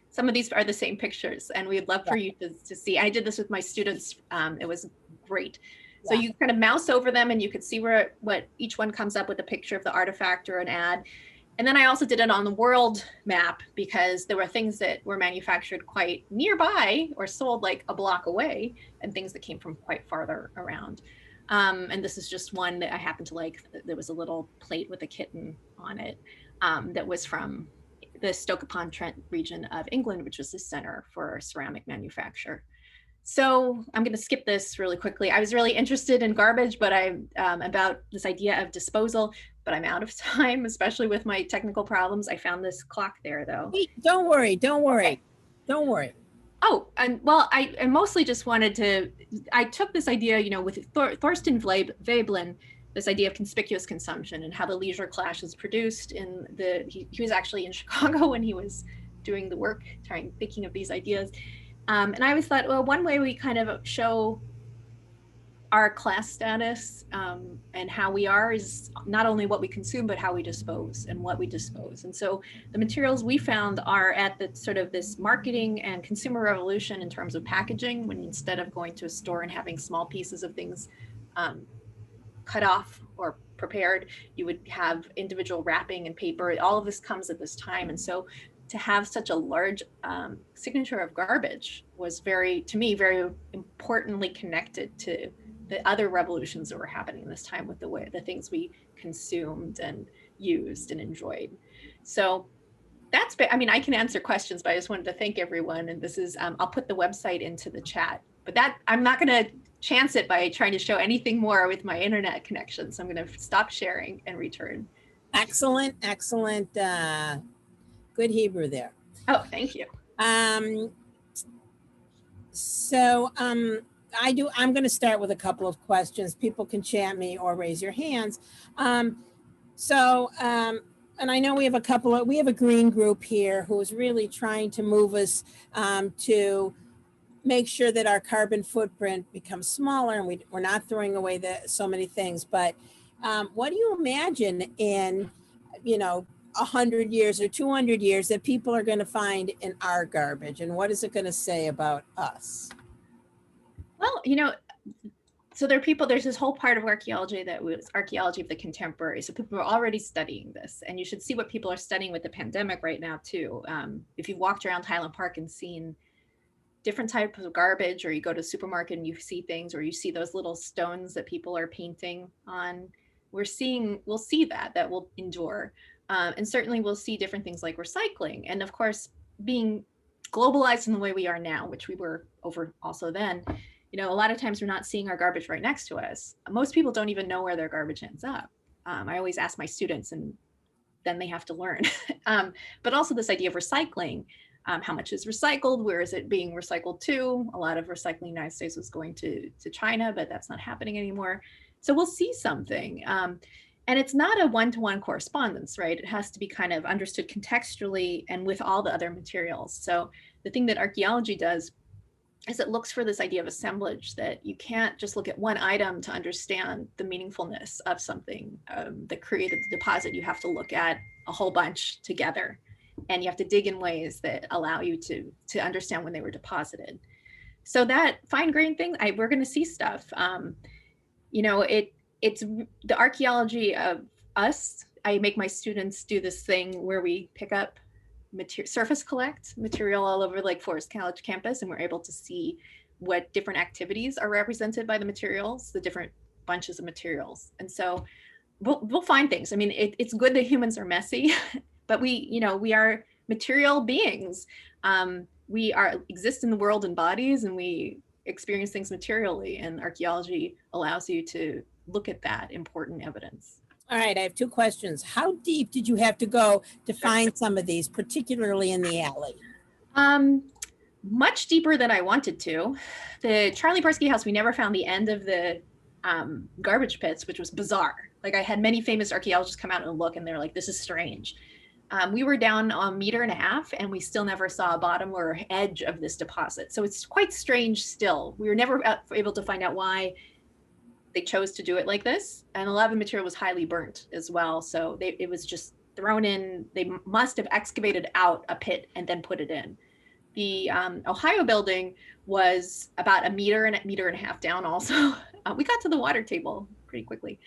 Speaker 2: some of these are the same pictures, and we'd love for you to see. I did this with my students. It was great. So you kind of mouse over them and you could see what each one comes up with a picture of the artifact or an ad. And then I also did it on the world map because there were things that were manufactured quite nearby or sold like a block away, and things that came from quite farther around. And this is just one that I happened to like. There was a little plate with a kitten on it that was from the Stoke-upon-Trent region of England, which was the center for ceramic manufacture. So I'm going to skip this really quickly. I was really interested in garbage, but about this idea of disposal, but I'm out of time, especially with my technical problems. I found this clock there though.
Speaker 1: Hey, don't worry. Okay. Don't worry.
Speaker 2: Oh, and well, I mostly just wanted to, I took this idea, with Thorsten Veblen, this idea of conspicuous consumption and how the leisure class is produced he was actually in Chicago when he was doing the work, thinking of these ideas. And I always thought, well, one way we kind of show our class status and how we are is not only what we consume, but how we dispose and what we dispose. And so the materials we found are at the sort of this marketing and consumer revolution in terms of packaging, when instead of going to a store and having small pieces of things cut off or prepared, you would have individual wrapping and paper. All of this comes at this time. And so to have such a large signature of garbage was to me, very importantly connected to the other revolutions that were happening this time with the things we consumed and used and enjoyed. So I can answer questions, but I just wanted to thank everyone. And this is, I'll put the website into the chat, but I'm not going to chance it by trying to show anything more with my internet connection. So I'm going to stop sharing and return.
Speaker 1: Excellent. Good Hebrew there.
Speaker 2: Oh, thank you. I'm
Speaker 1: going to start with a couple of questions. People can chat me or raise your hands. And I know we have a green group here who is really trying to move us to make sure that our carbon footprint becomes smaller and we're not throwing away so many things. But what do you imagine in, 100 years or 200 years that people are going to find in our garbage, and what is it going to say about us?
Speaker 2: Well, so there are people, there's this whole part of archaeology that was archaeology of the contemporary. So people are already studying this, and you should see what people are studying with the pandemic right now too. If you've walked around Highland Park and seen different types of garbage, or you go to the supermarket and you see things, or you see those little stones that people are painting on, we'll see that will endure. And certainly we'll see different things like recycling. And of course, being globalized in the way we are now, which we were over also then, a lot of times we're not seeing our garbage right next to us. Most people don't even know where their garbage ends up. I always ask my students, and then they have to learn. But also this idea of recycling, how much is recycled? Where is it being recycled to? A lot of recycling in the United States was going to China, but that's not happening anymore. So we'll see something. And it's not a one-to-one correspondence, right? It has to be kind of understood contextually and with all the other materials. So the thing that archaeology does is it looks for this idea of assemblage, that you can't just look at one item to understand the meaningfulness of something that created the deposit. You have to look at a whole bunch together, and you have to dig in ways that allow you to understand when they were deposited. So that fine-grained thing, we're going to see stuff. It's the archaeology of us. I make my students do this thing where we pick up surface collect material all over like Forest College campus, and we're able to see what different activities are represented by the materials, the different bunches of materials. And so we'll find things. I mean, it's good that humans are messy, but we are material beings. We exist in the world in bodies, and we experience things materially, and archaeology allows you to look at that important evidence.
Speaker 1: All right, I have two questions. How deep did you have to go to find some of these, particularly in the alley?
Speaker 2: Much deeper than I wanted to. The Charlie Barsky house, we never found the end of the garbage pits, which was bizarre. Like, I had many famous archaeologists come out and look, and they're like, this is strange. We were down a meter and a half, and we still never saw a bottom or edge of this deposit. So it's quite strange still. We were never able to find out why they chose to do it like this. And a lot of the material was highly burnt as well. So it was just thrown in. They must have excavated out a pit and then put it in. The Ohio building was about a meter and a half down also. We got to the water table pretty quickly.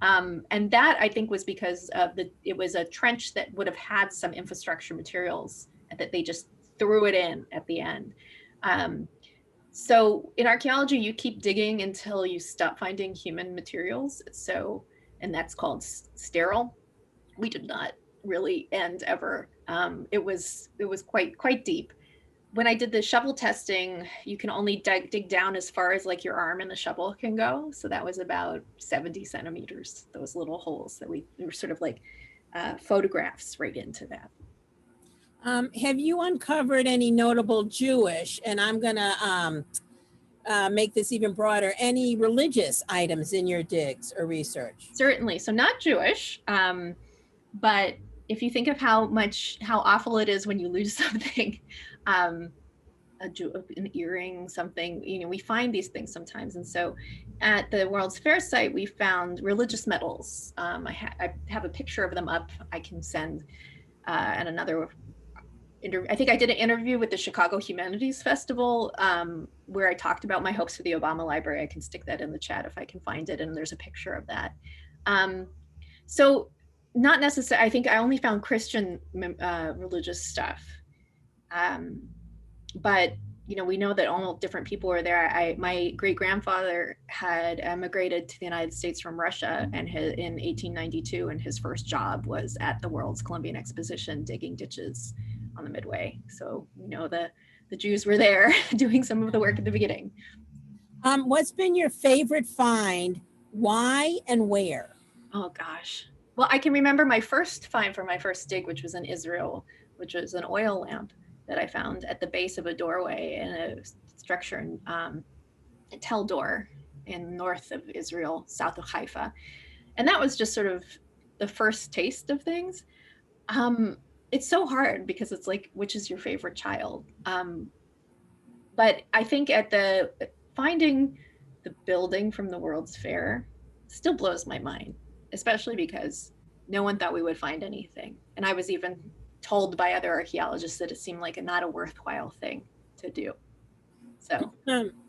Speaker 2: And that, I think, was because of it was a trench that would have had some infrastructure materials, and that they just threw it in at the end. So in archaeology, you keep digging until you stop finding human materials. And that's called sterile. We did not really end ever. It was quite deep. When I did the shovel testing, you can only dig down as far as like your arm and the shovel can go. So that was about 70 centimeters, those little holes that we were sort of like photographs right into that.
Speaker 1: Have you uncovered any notable Jewish, and I'm going to make this even broader, any religious items in your digs or research?
Speaker 2: Certainly. So not Jewish, but if you think of how awful it is when you lose something, an earring, something, we find these things sometimes. And so at the World's Fair site, we found religious medals. I have a picture of them up. I can send, and another I think I did an interview with the Chicago Humanities Festival where I talked about my hopes for the Obama Library. I can stick that in the chat if I can find it, and there's a picture of that. So not necessarily, I think I only found Christian religious stuff. But we know that all different people were there. My great-grandfather had emigrated to the United States from Russia in 1892, and his first job was at the World's Columbian Exposition digging ditches on the Midway. So the Jews were there doing some of the work at the beginning.
Speaker 1: What's been your favorite find? Why and where?
Speaker 2: Oh gosh. Well, I can remember my first find for my first dig, which was in Israel, which was an oil lamp that I found at the base of a doorway in a structure in Tel Dor in north of Israel, south of Haifa. And that was just sort of the first taste of things. It's so hard because it's like, which is your favorite child? But I think finding the building from the World's Fair still blows my mind, especially because no one thought we would find anything. And I was even told by other archaeologists that it seemed like not a worthwhile thing to do. So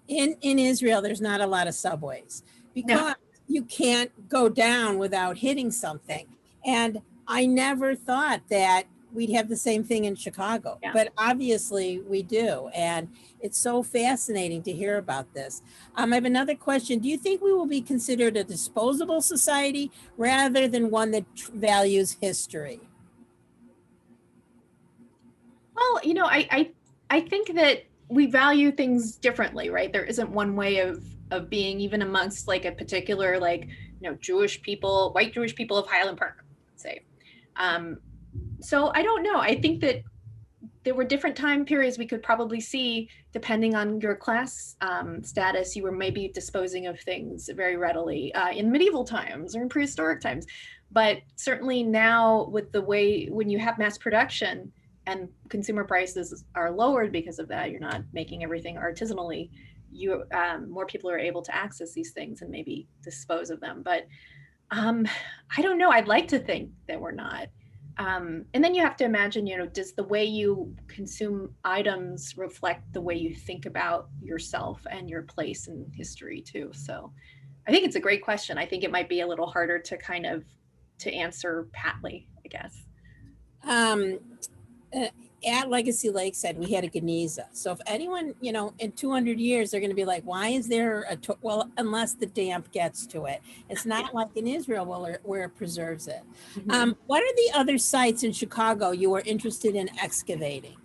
Speaker 1: in Israel, there's not a lot of subways because
Speaker 2: No.
Speaker 1: you can't go down without hitting something. And I never thought that we'd have the same thing in Chicago,
Speaker 2: Yeah.
Speaker 1: but obviously we do. And it's so fascinating to hear about this. I have another question. Do you think we will be considered a disposable society rather than one that values history?
Speaker 2: Well, I think that we value things differently, right? There isn't one way of being, even amongst like a particular, like, Jewish people, white Jewish people of Highland Park, say. So I don't know. I think that there were different time periods we could probably see, depending on your class status, you were maybe disposing of things very readily in medieval times or in prehistoric times. But certainly now, with the way, when you have mass production and consumer prices are lowered because of that, you're not making everything artisanally, more people are able to access these things and maybe dispose of them. But I don't know. I'd like to think that we're not. And then you have to imagine, does the way you consume items reflect the way you think about yourself and your place in history too? So I think it's a great question. I think it might be a little harder to to answer patly, I guess.
Speaker 1: Um, at Legacy Lakeside, we had a Geniza. So if anyone, in 200 years, they're going to be like, why is there well, unless the damp gets to it. It's not like in Israel where it preserves it.
Speaker 2: Mm-hmm.
Speaker 1: What are the other sites in Chicago you are interested in excavating?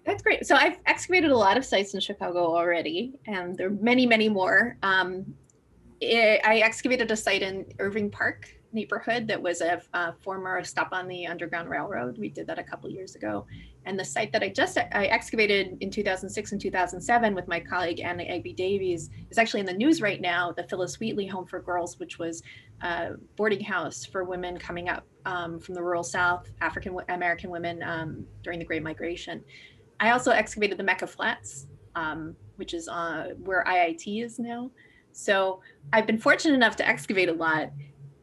Speaker 2: That's great. So I've excavated a lot of sites in Chicago already, and there are many, many more. I excavated a site in Irving Park neighborhood that was a former stop on the Underground Railroad. We did that a couple years ago. And the site that I excavated in 2006 and 2007 with my colleague Anna Egby Davies is actually in the news right now, the Phyllis Wheatley Home for Girls, which was a boarding house for women coming up from the rural South, African American women during the Great Migration. I also excavated the Mecca Flats, which is where IIT is now. So I've been fortunate enough to excavate a lot.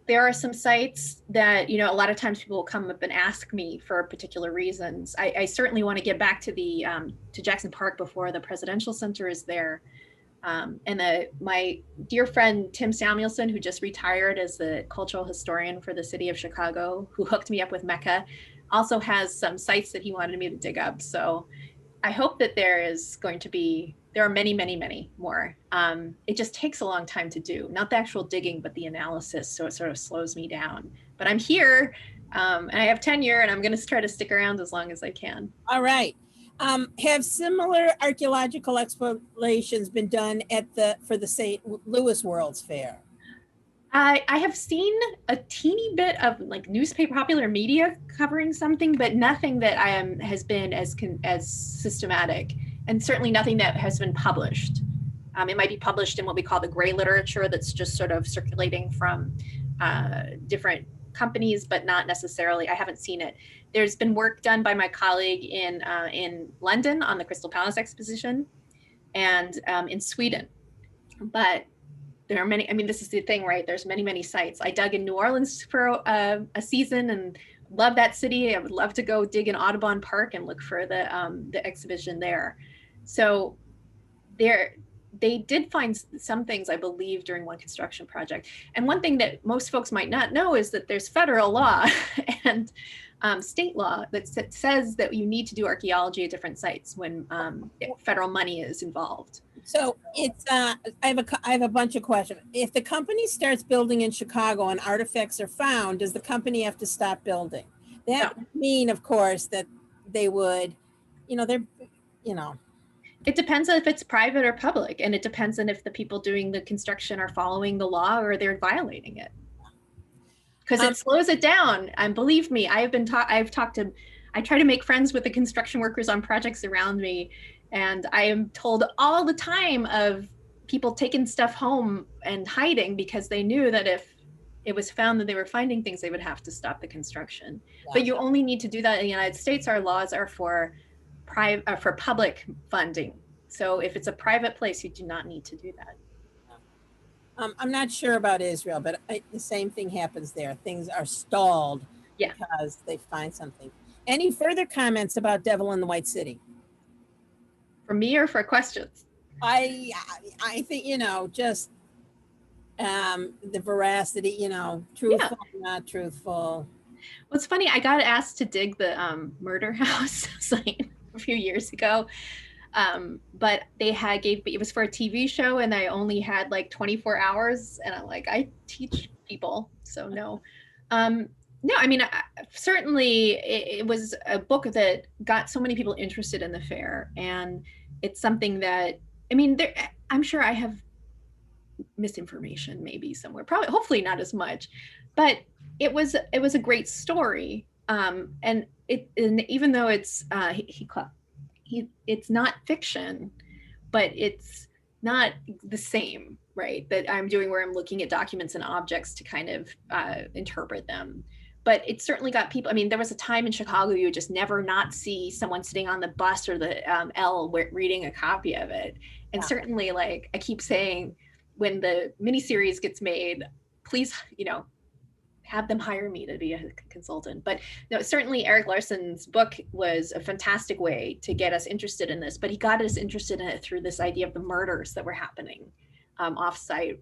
Speaker 2: There are some sites that, a lot of times people will come up and ask me for particular reasons. I certainly want to get back to to Jackson Park before the Presidential Center is there. And my dear friend, Tim Samuelson, who just retired as the cultural historian for the city of Chicago, who hooked me up with Mecca, also has some sites that he wanted me to dig up. So I hope that there are many, many, many more. It just takes a long time to do, not the actual digging, but the analysis. So it sort of slows me down. But I'm here and I have tenure, and I'm going to try to stick around as long as I can.
Speaker 1: All right. Have similar archaeological explorations been done for the St. Louis World's Fair?
Speaker 2: I have seen a teeny bit of like popular media covering something, but nothing that has been as systematic, and certainly nothing that has been published. It might be published in what we call the gray literature, that's just sort of circulating from different companies, but not necessarily. I haven't seen it. There's been work done by my colleague in London on the Crystal Palace exposition, and in Sweden, but there are many. I mean, this is the thing, right? There's many, many sites. I dug in New Orleans for a season and love that city. I would love to go dig in Audubon Park and look for the exhibition there. So they did find some things, I believe, during one construction project. And one thing that most folks might not know is that there's federal law and state law that says that you need to do archaeology at different sites when federal money is involved.
Speaker 1: So it's I have a bunch of questions. If the company starts building in Chicago and artifacts are found, does the company have to stop building? That would mean, of course, that they would,
Speaker 2: It depends on if it's private or public, and it depends on if the people doing the construction are following the law or they're violating it. Because it slows it down. And believe me, I try to make friends with the construction workers on projects around me. And I am told all the time of people taking stuff home and hiding because they knew that if it was found that they were finding things, they would have to stop the construction. Yeah. But you only need to do that in the United States. Our laws are for public funding. So if it's a private place, you do not need to do that.
Speaker 1: I'm not sure about Israel, but the same thing happens there. Things are stalled because they find something. Any further comments about Devil in the White City?
Speaker 2: For me or for questions?
Speaker 1: I I think, just the veracity,
Speaker 2: Yeah.
Speaker 1: truthful, not truthful.
Speaker 2: Well, it's funny. I got asked to dig the murder house site a few years ago, but they had gave it was for a TV show, and I only had like 24 hours, and I'm like, I teach people, so no. Um, no, I mean, certainly it was a book that got so many people interested in the fair, and it's something that I mean, I'm sure I have misinformation maybe somewhere, probably hopefully not as much, but it was a great story, and even though it's not fiction, but it's not the same, right, that I'm doing, where I'm looking at documents and objects to kind of interpret them. But it certainly got people. I mean, there was a time in Chicago you would just never not see someone sitting on the bus or the L reading a copy of it. And
Speaker 1: Yeah.
Speaker 2: certainly, like I keep saying, when the miniseries gets made, please, have them hire me to be a consultant. But no, certainly Eric Larson's book was a fantastic way to get us interested in this, but he got us interested in it through this idea of the murders that were happening offsite,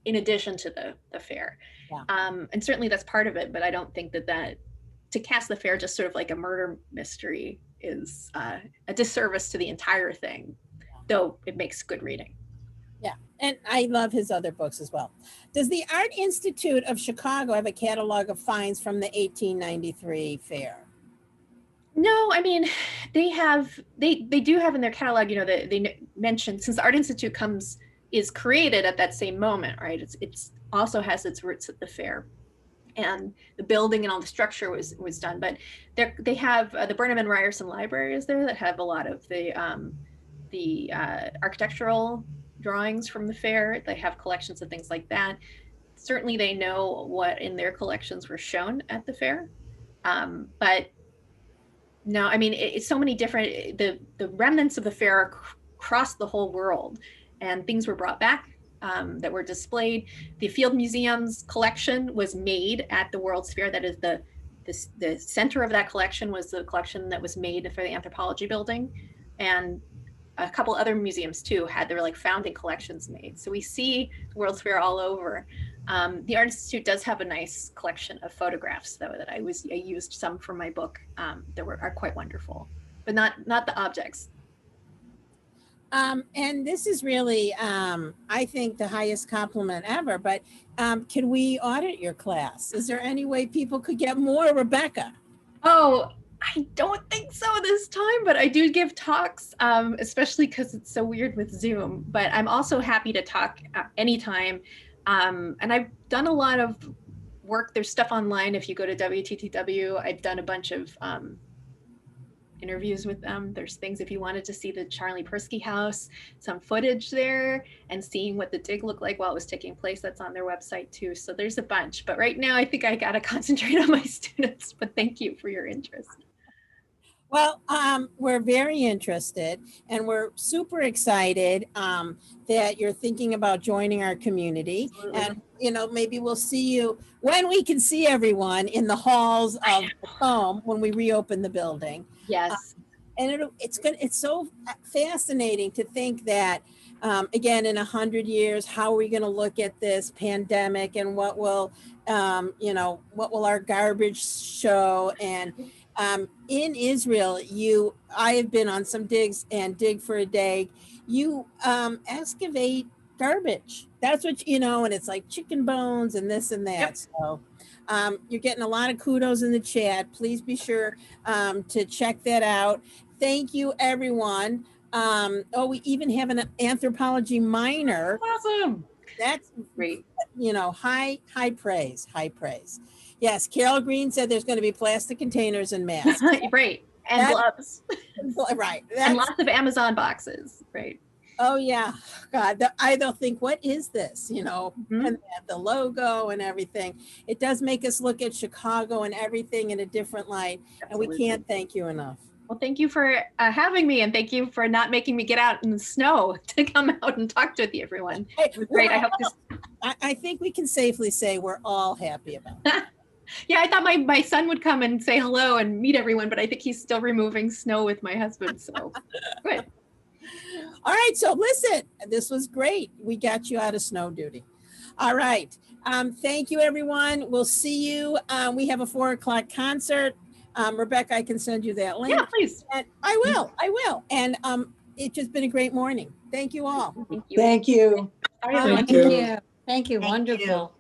Speaker 2: in addition to the fair.
Speaker 1: Yeah.
Speaker 2: And certainly that's part of it, but I don't think that to cast the fair just sort of like a murder mystery is a disservice to the entire thing, though it makes good reading.
Speaker 1: Yeah. And I love his other books as well. Does the Art Institute of Chicago have a catalog of finds from the 1893 fair?
Speaker 2: No, I mean, they do have in their catalog, they mentioned, since the Art Institute is created at that same moment, right? It's also has its roots at the fair, and the building and all the structure was done. But they have the Burnham and Ryerson libraries there that have a lot of the architectural drawings from the fair. They have collections of things like that. Certainly, they know what in their collections were shown at the fair, but no, I mean, it's so many different, the remnants of the fair across the whole world, and things were brought back that were displayed. The Field Museum's collection was made at the World's Fair. That is the center of that collection was the collection that was made for the anthropology building. And a couple other museums too had their like founding collections made. So we see the World's Fair all over. The Art Institute does have a nice collection of photographs, though, that I used some for my book that are quite wonderful, but not the objects.
Speaker 1: And this is really, I think, the highest compliment ever. But can we audit your class? Is there any way people could get more, Rebecca?
Speaker 2: Oh, I don't think so this time, but I do give talks, especially because it's so weird with Zoom. But I'm also happy to talk anytime. And I've done a lot of work. There's stuff online. If you go to WTTW, I've done a bunch of interviews with them. There's things, if you wanted to see the Charlie Persky house, some footage there, and seeing what the dig looked like while it was taking place, that's on their website too. So there's a bunch. But right now, I think I got to concentrate on my students. But thank you for your interest.
Speaker 1: Well, we're very interested, and we're super excited that you're thinking about joining our community. Absolutely. And, maybe we'll see you when we can see everyone in the halls of the home when we reopen the building.
Speaker 2: Yes.
Speaker 1: And it's so fascinating to think that, again, in 100 years, how are we going to look at this pandemic, and what will our garbage show? And in Israel, I have been on some digs and Dig for a Day. You excavate garbage. That's what, and it's like chicken bones and this and that. Yep. So you're getting a lot of kudos in the chat. Please be sure to check that out. Thank you, everyone. We even have an anthropology minor.
Speaker 2: Awesome.
Speaker 1: That's great. High praise. Yes, Carol Green said there's going to be plastic containers and masks.
Speaker 2: Right. And gloves.
Speaker 1: Right.
Speaker 2: And lots of Amazon boxes. Right.
Speaker 1: Oh, yeah. God, I don't think, what is this? Mm-hmm. And the logo and everything. It does make us look at Chicago and everything in a different light. Absolutely. And we can't thank you enough.
Speaker 2: Well, thank you for having me, and thank you for not making me get out in the snow to come out and talk to everyone. It was great.
Speaker 1: I think we can safely say we're all happy about it.
Speaker 2: Yeah, I thought my son would come and say hello and meet everyone, but I think he's still removing snow with my husband. So good.
Speaker 1: All right, so listen, this was great. We got you out of snow duty. All right. Thank you, everyone. We'll see you. We have a 4 o'clock concert. Rebecca, I can send you that link.
Speaker 2: Yeah, please.
Speaker 1: And I will. And it's just been a great morning. Thank you all.
Speaker 2: Thank you.
Speaker 3: Thank you.
Speaker 2: Sorry, everyone.
Speaker 4: Thank you.
Speaker 5: Thank you.
Speaker 4: Thank you.
Speaker 5: Wonderful.